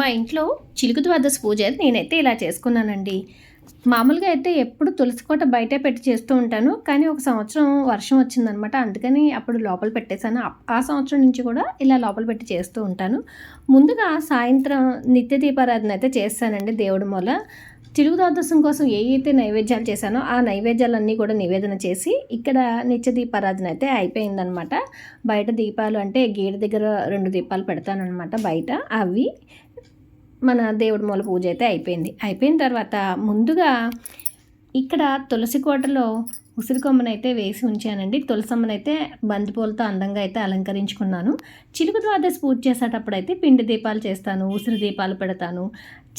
మా ఇంట్లో చిలుకు ద్వాదశి పూజ నేనైతే ఇలా చేసుకున్నానండి. మామూలుగా అయితే ఎప్పుడు తులసి కోట బయటే పెట్టి చేస్తూ ఉంటాను. కానీ ఒక సంవత్సరం వర్షం వచ్చిందనమాట. అందుకని అప్పుడు లోపల పెట్టేశాను. ఆ సంవత్సరం నుంచి కూడా ఇలా లోపల పెట్టి చేస్తూ ఉంటాను. ముందుగా సాయంత్రం నిత్య దీపారాధన అయితే చేస్తానండి దేవుడి మూల. చిలుకు ద్వాదశం కోసం అయితే నైవేద్యాలు చేశానో ఆ నైవేద్యాలన్నీ కూడా నివేదన చేసి ఇక్కడ నిత్య దీపారాధన అయితే అయిపోయిందనమాట. బయట దీపాలు అంటే గేటు దగ్గర 2 దీపాలు పెడతానమాట బయట. అవి మన దేవుడి మూల పూజ అయితే అయిపోయిన తర్వాత ముందుగా ఇక్కడ తులసి కోటలో ఉసిరికొమ్మనైతే వేసి ఉంచానండి. తులసమ్మనైతే బంతిపూలతో అందంగా అయితే అలంకరించుకున్నాను. చిలుకు ద్వాదశి పూజ చేసేటప్పుడు అయితే పిండి దీపాలు చేస్తాను, ఉసిరి దీపాలు పెడతాను.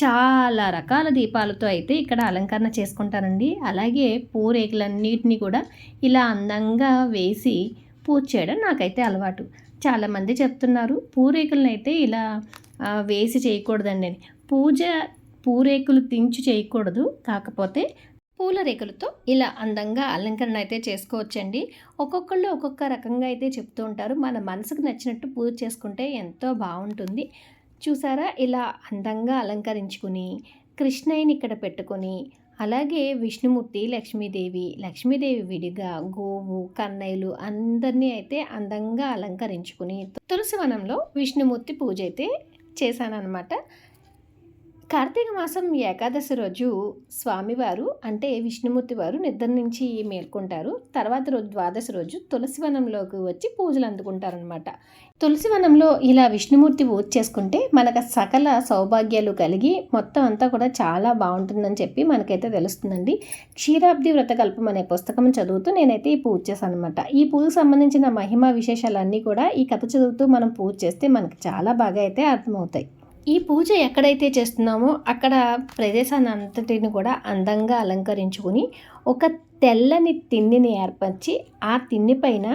చాలా రకాల దీపాలతో అయితే ఇక్కడ అలంకరణ చేసుకుంటానండి. అలాగే పూరేకులన్నిటినీ కూడా ఇలా అందంగా వేసి పూజ చేయడం నాకైతే అలవాటు. చాలామంది చెప్తున్నారు పూరేకులను అయితే ఇలా వేసి చేయకూడదండి అని. పూరేకులు తించి చేయకూడదు, కాకపోతే పూల రేకులతో ఇలా అందంగా అలంకరణ అయితే చేసుకోవచ్చండి. ఒక్కొక్కళ్ళు ఒక్కొక్క రకంగా అయితే చెప్తూ ఉంటారు. మన మనసుకు నచ్చినట్టు పూజ చేసుకుంటే ఎంతో బాగుంటుంది. చూసారా, ఇలా అందంగా అలంకరించుకుని కృష్ణయ్యని ఇక్కడ పెట్టుకొని, అలాగే విష్ణుమూర్తి, లక్ష్మీదేవి విడిగా, గోవు, కన్నయ్యలు అందరినీ అయితే అందంగా అలంకరించుకుని తులసివనంలో విష్ణుమూర్తి పూజ అయితే చేశానన్నమాట. కార్తీక మాసం ఏకాదశి రోజు స్వామివారు అంటే విష్ణుమూర్తి వారు నిద్ర నుంచి మేల్కొంటారు. తర్వాత రోజు ద్వాదశి రోజు తులసివనంలోకి వచ్చి పూజలు అందుకుంటారనమాట. తులసివనంలో ఇలా విష్ణుమూర్తి పూజ చేసుకుంటే మనకు సకల సౌభాగ్యాలు కలిగి మొత్తం అంతా కూడా చాలా బాగుంటుందని చెప్పి మనకైతే తెలుస్తుందండి. క్షీరాబ్ది వ్రతకల్పం అనే పుస్తకం చదువుతూ నేనైతే ఈ పూజ చేశాను అనమాట. ఈ పూజకు సంబంధించిన మహిమ విశేషాలన్నీ కూడా ఈ కథ చదువుతూ మనం పూజ చేస్తే మనకి చాలా బాగా అయితే అర్థమవుతాయి. ఈ పూజ ఎక్కడైతే చేస్తున్నామో అక్కడ ప్రదేశాన్ని అంతటిని కూడా అందంగా అలంకరించుకుని ఒక తెల్లని తిన్నిని ఏర్పరిచి ఆ తిన్ని పైన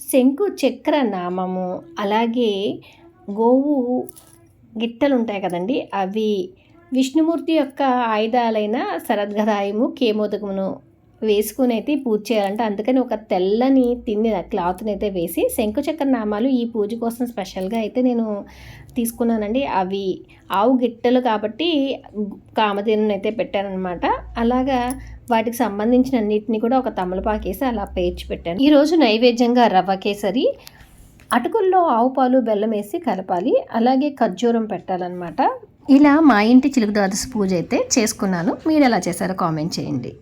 శంకు చక్ర నామము, అలాగే గోవు గిట్టలు ఉంటాయి కదండి, అవి విష్ణుమూర్తి యొక్క ఆయుధాలైన శరద్గదాయము, కేమోదకమును వేసుకుని అయితే పూజ చేయాలంటే అందుకని ఒక తెల్లని తిన్ని క్లాత్ని అయితే వేసి శంకుచక్ర నామాలు ఈ పూజ కోసం స్పెషల్గా అయితే నేను తీసుకున్నానండి. అవి ఆవు గిట్టలు కాబట్టి కామధేనుని అయితే పెట్టానమాట. అలాగా వాటికి సంబంధించిన అన్నిటిని కూడా ఒక తమలపాకు వేసి అలా పేర్చి పెట్టాను. ఈరోజు నైవేద్యంగా రవ్వ కేసరి, అటుకుల్లో ఆవు పాలు బెల్లం వేసి కలపాలి, అలాగే ఖర్జూరం పెట్టాలన్నమాట. ఇలా మా ఇంటి చిలుకు ద్వాదశి పూజ అయితే చేసుకున్నాను. మీరు ఎలా చేశారో కామెంట్ చేయండి.